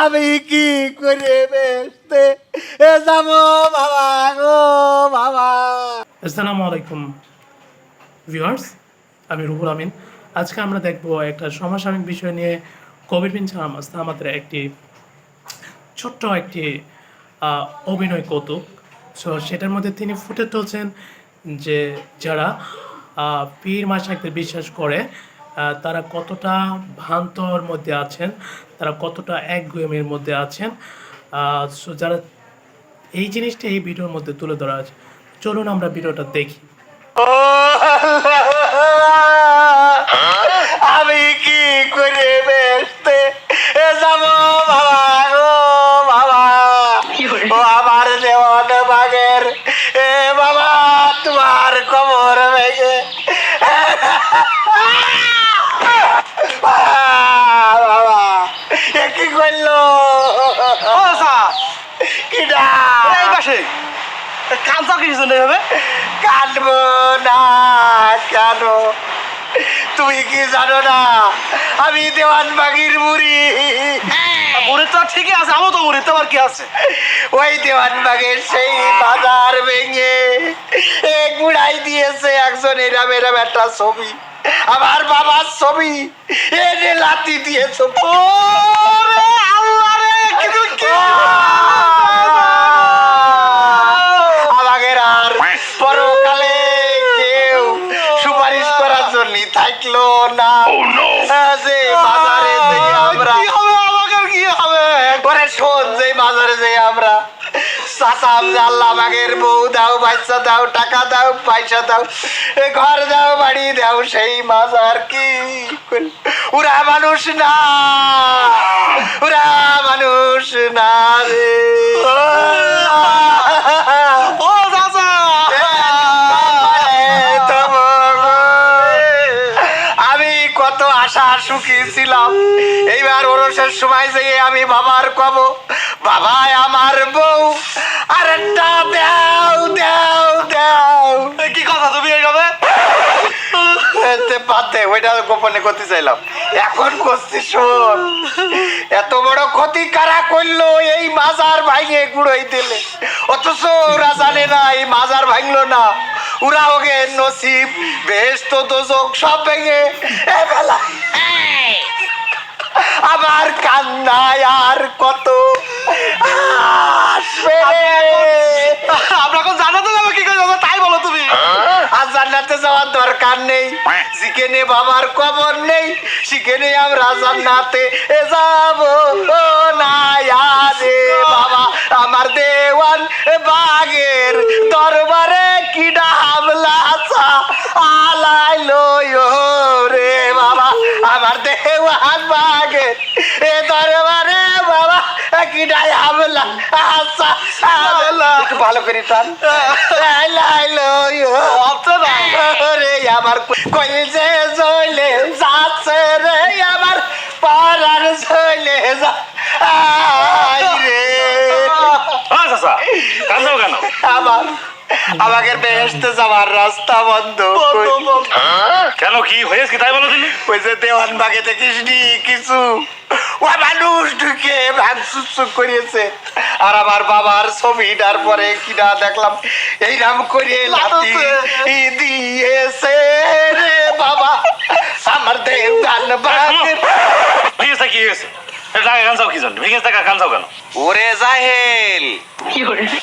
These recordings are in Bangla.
আমি কি করে বেসতে যাবো বাবা গো বাবা। আসসালামু আলাইকুম ভিউয়ার্স, আমি রুহুল আমিন। আজকে আমরা দেখব একটা সমসাময়িক বিষয় নিয়ে কবির বিন সালাম আমাদের একটি ছোট্ট একটি অভিনয় কৌতুক। সো সেটার মধ্যে তিনি ফুটে তুলছেন যে যারা পীর মাশায়েখদের বিশ্বাস করে তারা কতটা ভ্রান্তর মধ্যে আছেন, তারা কতটা একগুঁয়েমির মধ্যে আছেন। সো যারা এই জিনিসটা এই ভিডিওর মধ্যে তুলে ধরা আছে, চলুন আমরা ভিডিওটা দেখি। আমি কি করে বেসতে যাবো বাবা গো বাবা। ও আমার দেওয়ান বাগের এ বাবা, তোমার কবর ভেঙে বাবা এ কি করলো? কিডা এই পাশে কাঁচা কিছু নেই হবে। কাঁদবো না কেন? তুমি কি জানো না আমি দেওয়ান বাগির মুড়ি? মুড়ি তো ঠিকই আছে, আমার তো মুড়ি তো আর কি আছে। ওই দেওয়ান বাগের সেই বাজার ভেঙে গুড়াই দিয়েছে একজন এরাম এরাম একটা ছবি, আমার বাবার ছবি এনে লাতি দিয়েছ। আমাদের আর পরকালে কেউ সুপারিশ করার জন্য থাকলো না। যে বাজারে যে আমরা কি হবে? ওরে শোন, যে বাজারে যে আমরা চাচাম আল্লাহ বাগের বউ দাও, বাচ্চা দাও, টাকা দাও, পয়সা দাও, ঘর দাও, বাড়ি দাও, সেই মাজার কি ওরা মানুষ না, ওরা মানুষ না রে। ও চাচা, আমি কত আশা সুখী ছিলাম, এইবার ওরসের সময় যে আমি বাবার কব বাবা আমার বউ আরেকটা দাও দাও দাও। কি কথা তুমি এইভাবে? বাদ দে, ওইটা গোপনে করতে চাইলাম, এখন করছি। শোন, এত বড় ক্ষতি কারা করলো এই মাজার ভাঙে গুড়োই দিলে, অথচ ওরা জানে না এই মাজার ভাঙলো না, ওরা ওকে নসিব বেহেশত দোজখ সব ভেঙে বেলা। আমার কান্নায় আর কত আসবে রে। আমরা এখন জানাতে যাবো কি করে যাবো তাই বলো তুমি। আর জান্নাতে যাওয়ার দরকার নেই, যেখানে বাবার কবর নেই সেখানে আমরা জান্নাতে যাব না। রে বাবা, আমার দেওয়ান বাগের দরবারে কিডা হামলা আলাইলো রে বাবা, আমার দেওয়ান বাগের এ দরবারে বাবা কিডাই হামলা আসা। একটু ভালো করে টান। রে আমার কই যে জইলে যাচ্ছে রে, আমার পাড়ার জইলে যা রে। চাচা কাঁদাও কেন? আমার আমাকে বেহেশতে যাওয়ার রাস্তা বন্ধ। কেন কি হয়েছে কি তাই বলো তুমি। ওই যে দেওয়ান বাগে দেখিস নি কিছু ও মানুষ ঢুকে ভাঙচুর করিয়েছে, আর আমার বাবার ছবিটার পরে কিনা দেখলাম এইরকম করে লাথি দিয়েছে রে বাবা, আমার দেওয়ান বাগের। ভেঙেছে কি হয়েছে? কাঁচাও কি জন্য ভেঙেছে? কাঁচাও কেন? ওরে জাহেল,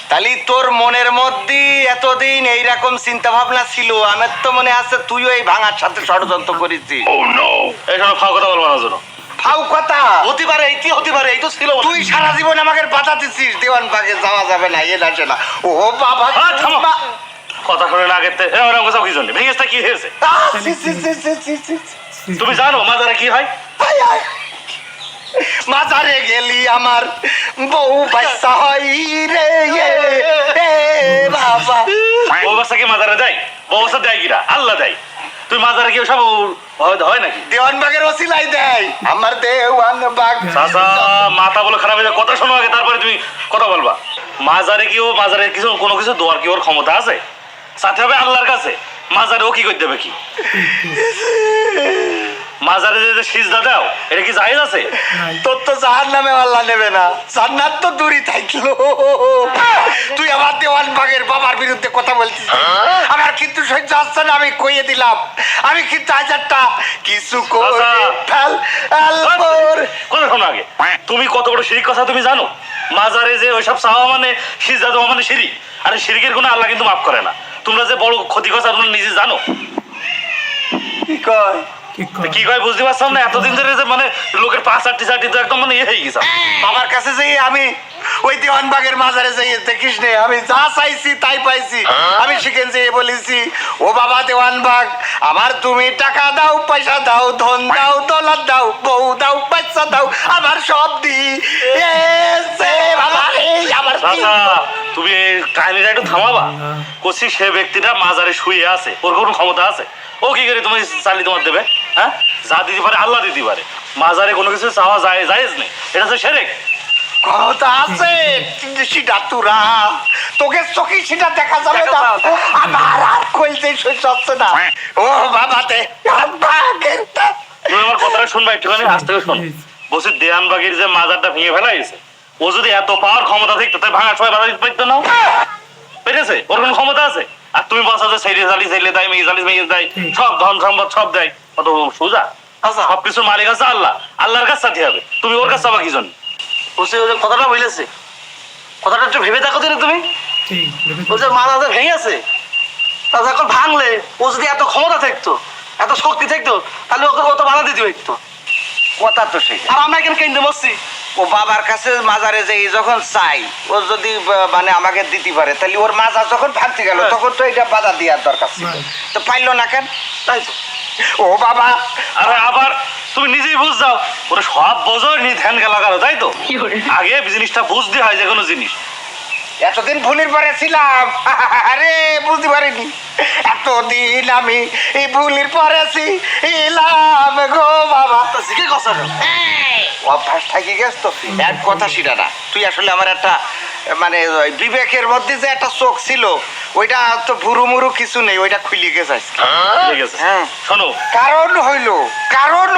তাহলে তোর মনের মধ্যে এতদিন এইরকম চিন্তা ভাবনা ছিল? আমার তো মনে আছে তুইও এই ভাঙার সাথে ষড়যন্ত্র করেছিস। এইসব ফাও কথা বলবো না জন্য। ফাউ কথা হতে পারে, এই কি হতে পারে, এই তো ছিল। তুই সারা জীবন আমাকে বাধা দিচ্ছিস দেওয়ান বাগে যাওয়া যাবে না, এ না না। ও বাবা, কথা শুনে না আগেতে এরকম কথা কি জন্য ভেঙেছে কি হয়েছে? তুমি জানো মাজারে কি হয়? মাজারে গেলি আমার বউ বাচ্চা হয় রে বাবা। বউ বাচ্চা কি মাজারে দেয়? বউ বাচ্চা দেয় কিরা? আল্লাহ দেয়। তুই মাজারে কি সব হয় নাকি? দেওয়ান বাগের ওসিলাই দেয় আমার দেওয়ান বাগ। চাচা মাথা বলে খারাপ হয়ে যায়, কথা শোনো আগে তারপরে তুমি কথা বলবা। মাজারে কি ও মাজারে কিছু কোনো কিছু দোয়ার কি ওর ক্ষমতা আছে? সাথে হবে আল্লাহর কাছে, মাজারে ও কি করতে হবে কি? মাজারে যে সিজদা দাও এটা কি জায়েজ আছে? নাই। তোর তো জাহান নামে আল্লাহ নেবে না, জান্নাত তো দূরই থাকলো। তুই আমার দেওয়ান বাগের বাবার বিরুদ্ধে কথা বলছিস, আমার কিন্তু সহ্য হচ্ছে না। আমি কইয়ে দিলাম, আমি কিন্তু হাজারটা কিছু করে ফেল আলপর। কথা শোনো আগে, তুমি কত বড় শিরিক কথা তুমি জানো? মাজারে যে ওইসব চাওয়া মানে সিজদা দেওয়া মানে শিরিক। আরে শিরিকের গুনাহ আল্লাহ কিন্তু মাফ করে না। তোমরা যে বড় ক্ষতি কথা তোমরা নিজে জানো। কি কয়? কি তা কি কয় বুঝতে পারছো না? এতদিন ধরে যে মানে লোকের পা চাটি চাটি তো একদম মানে ইয়ে হয়ে গেছে। বাবার কাছে যাই আমি ওই দেওয়ানবাগের মাজারে যাই, দেখিস নে আমি যা চাইছি তাই পাইছি। আমি সেখানে যেয়ে বলেছি, ও বাবা দেওয়ানবাগ, আমার তুমি টাকা দাও, পয়সা দাও, ধন দাও, দৌলত দাও, বউ দাও, বাচ্চা দাও, আমার সব দি বাবা রে, আমার কি? চাচা, তুমি এই কাহিনীটা একটু থামাবা। কচি সে ব্যক্তিটা মাজারে শুয়ে আছে, ওর কোনো ক্ষমতা আছে? ও কি করে তুমি চালি তোমার দেবে? হ্যাঁ, যা দিতে পারে আল্লাহ দিতে পারে। মাজারে কোনো কিছু চাওয়া যায় জায়েজ নেই, এটা তো শিরক। ক্ষমতা আছে সেটা তুরা, তোকে চোখে সেটা দেখা যাবে না। আমার আর কইতে সহ্য হচ্ছে না। ও বাবা দে তুমি আমার কথাটা শুনবা একটুখানি, আজ থেকে শোন। বলছি দেয়ানবাগির যে মাজারটা ভেঙে ফেলা গেছে, ও যদি এত পাওয়ার ক্ষমতা থাকতো তাই ভাঙার সময় বাধা দিতে পারতো না? পেরেছে? ওর কোনো ক্ষমতা আছে? আর তুমি বলছো যে সাইডে জালি সাইলে দেয়, মেয়ে জালি মেয়ে দেয়, সব ধন সম্পদ সব দেয়। কত সোজা? আচ্ছা। সবকিছুর মালিক আছে আল্লাহ, আল্লাহর কাছে চাইতে হবে। তুমি ওর কাছে চাবা কি জন্য? বলছে ওই যে কথাটা বলেছে, কথাটা একটু ভেবে দেখো দিলে তুমি। ঠিক ও যে মাথা যে ভেঙে আছে, তা যখন ভাঙলে ও যদি এত ক্ষমতা থাকতো, এত শক্তি থাকতো, তাহলে ওকে কত বাধা দিতে হইতো। কথা তো সেই, আর আমরা এখানে কেন্দ্রে বসছি। ও বাবার কাছে মাজারে যাই যখন চাই, ও যদি মানে আমাকে দিতে পারে, তাহলে ওর মাজার যখন ভাঙতে গেল তখন তো এটা বাধা দেওয়ার দরকার ছিল, তো পাইলো না কেন? তাই তো ও বাবা, আরে আবার তুমি নিজেই বুঝ যাও, ওরা সব বোঝো নি ধ্যান গেলা কারো, তাই তো? আগে জিনিসটা বুঝতে হয় যে কোনো জিনিস। এতদিন ভুলের পরে ছিলাম, আরে বুঝতে পারিনি। এতদিন আমি এই ভুলের পরেছি এলাম গো বাবা। তা জিজ্ঞে কথা না। অভ্যাস থাকি গেছ তো, এক কথা সেটা না। তুই আসলে আমার একটা মানে ওই বিবেকের মধ্যে যে একটা চোখ ছিল, ওইটা তো ভুরু মুরু কিছু নেই, ওইটা খুলে গেছে আজকে। ঠিক আছে, হ্যাঁ। শোনো, কারণ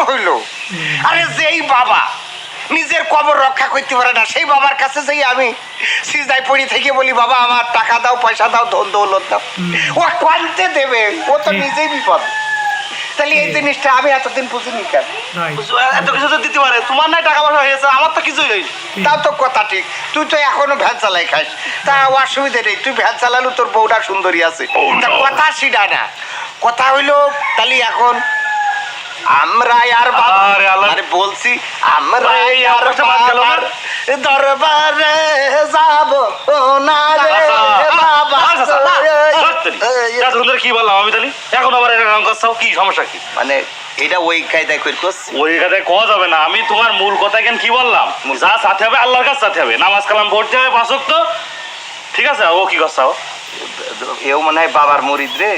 হইল আরে যেই বাবা নিজের কবর রক্ষা করতে পারে না, সেই বাবার কাছে যাই আমি সিজদায় পড়ি থেকে বলি, বাবা আমার টাকা দাও, পয়সা দাও, ধন দৌলত দাও, ও কোয়ান্তে দেবে? ও তো নিজেই বিপদ। তাহলে এই জিনিসটা আমি এতদিন বুঝিনি কেন? এত কিছু তো দিতে পারে, তোমার নাই টাকা পয়সা হয়েছে, আমার তো কিছুই হয়নি। তাও তো কথা ঠিক, তুই তো এখনো ভ্যান চালাই খাস, তা অসুবিধা নেই, তুই ভ্যান চালালু, তোর বউটা সুন্দরী আছে। তা কথা সিডা না, কথা হইলো তাহলে এখন আমরা আর আরে আল্লাহ। আরে বলছি আমরা এই আর অভ্যাসটা বাদ গেল না? দরবারে যাব না রে বাবা। এতক্ষণ ধরে কি বললাম আমি তাহলে? এখন আবার এটা রঙ করছাও, কি সমস্যা কি? মানে এটা ওই কায়দায় কই করছি। ওই কথায় কোয়া যাবে না। আমি তোমার মূল কথা কেন কি বললাম, যা সাথে হবে আল্লাহর কাছে সাথে হবে, নামাজ কালাম পড়তে হবে 5 ওয়াক্ত, ঠিক আছে? ও কি করছাও? এও মনে হয় বাবার মুরিদ রে।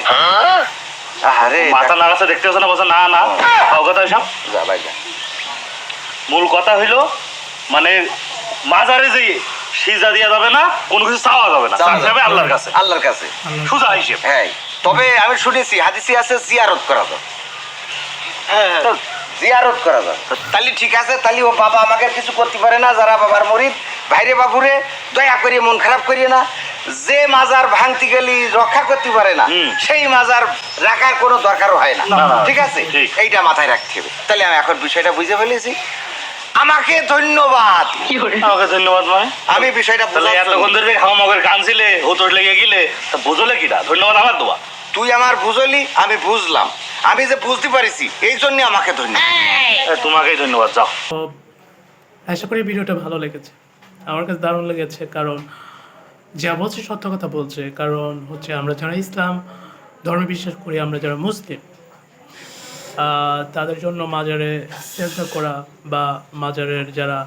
আরে মাথা নাড়াচ্ছে দেখতে হচ্ছে না, বলছে না না, ও কথা সব। যা ভাই যা। মূল কথা হইলো মানে মাজারে যেয়ে সিজা দেওয়া যাবে না, কোনো কিছু চাওয়া যাবে না, চাইতে হবে আল্লাহর কাছে, আল্লাহর কাছে। সোজা হিসেব। হ্যাঁ, তবে আমি শুনেছি হাদিসে আছে জিয়ারত করা যায়। হ্যাঁ তো জিয়ারত করা যায়, তাহলে ঠিক আছে। তাহলে ও বাবা আমাকে কিছু করতে পারে না, যারা বাবার মরিদ ভাইরে বাবুরে দয়া করিয়ে মন খারাপ করিয়ে না। যে মাজার ভাঙতে গেলি রক্ষা করতে পারে না, সেই মাজার রাখার কোনো দরকারও হয় না, না, না, ঠিক আছে? ঠিক। এইটা মাথায় রাখতে হবে। তাহলে আমি এখন বিষয়টা বুঝে ফেলেছি, আমাকে ধন্যবাদ। আমাকে ধন্যবাদ মানে? আমি বিষয়টা তাহলে বুঝার এতক্ষণ জন্য- ধরে খাওয়া মগের কানছিলে, ও তোর লেগে গেলে, তা বুঝলে কিটা? ধন্যবাদ আমার দোয়া। তুই আমার বুঝলি, আমি বুঝলাম, আমি যে বুঝতে পারিছি এই জন্য আমাকে ধন্যবাদ। তোমাকেই ধন্যবাদ, যাও। তো আশা করি ভিডিওটা ভালো লেগেছে। আমার কাছে দারুণ লেগেছে, কারণ যা বলছে সত্য কথা বলছে। কারণ হচ্ছে আমরা যারা ইসলাম ধর্মে বিশ্বাস করি, আমরা যারা মুসলিম, তাদের জন্য মাজারে চেষ্টা করা বা মাজারের যারা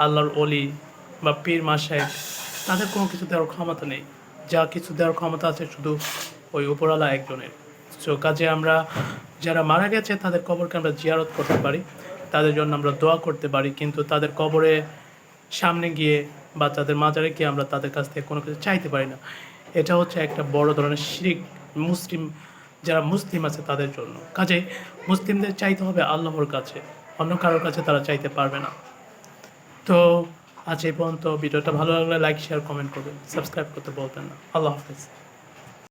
আল্লাহর অলি বা পীর মাসায়েখ, তাদের কোনো কিছু দেওয়ার ক্ষমতা নেই। যা কিছু দেওয়ার ক্ষমতা আছে শুধু ওই উপরওয়ালা একজনের। সো কাজে আমরা যারা মারা গেছে তাদের কবরকে আমরা জিয়ারত করতে পারি, তাদের জন্য আমরা দোয়া করতে পারি, কিন্তু তাদের কবরে সামনে গিয়ে বা তাদের মাজারে গিয়ে আমরা তাদের কাছ থেকে কোনো কিছু চাইতে পারি না। এটা হচ্ছে একটা বড় ধরনের শিরক। মুসলিম যারা মুসলিম আছে তাদের জন্য। কাজে মুসলিমদের চাইতে হবে আল্লাহর কাছে, অন্য কারোর কাছে তারা চাইতে পারবে না। তো আজ এই পর্যন্ত। ভিডিওটা ভালো লাগলে লাইক শেয়ার কমেন্ট করবেন, সাবস্ক্রাইব করতে বলবেন না। আল্লাহ হাফেজ।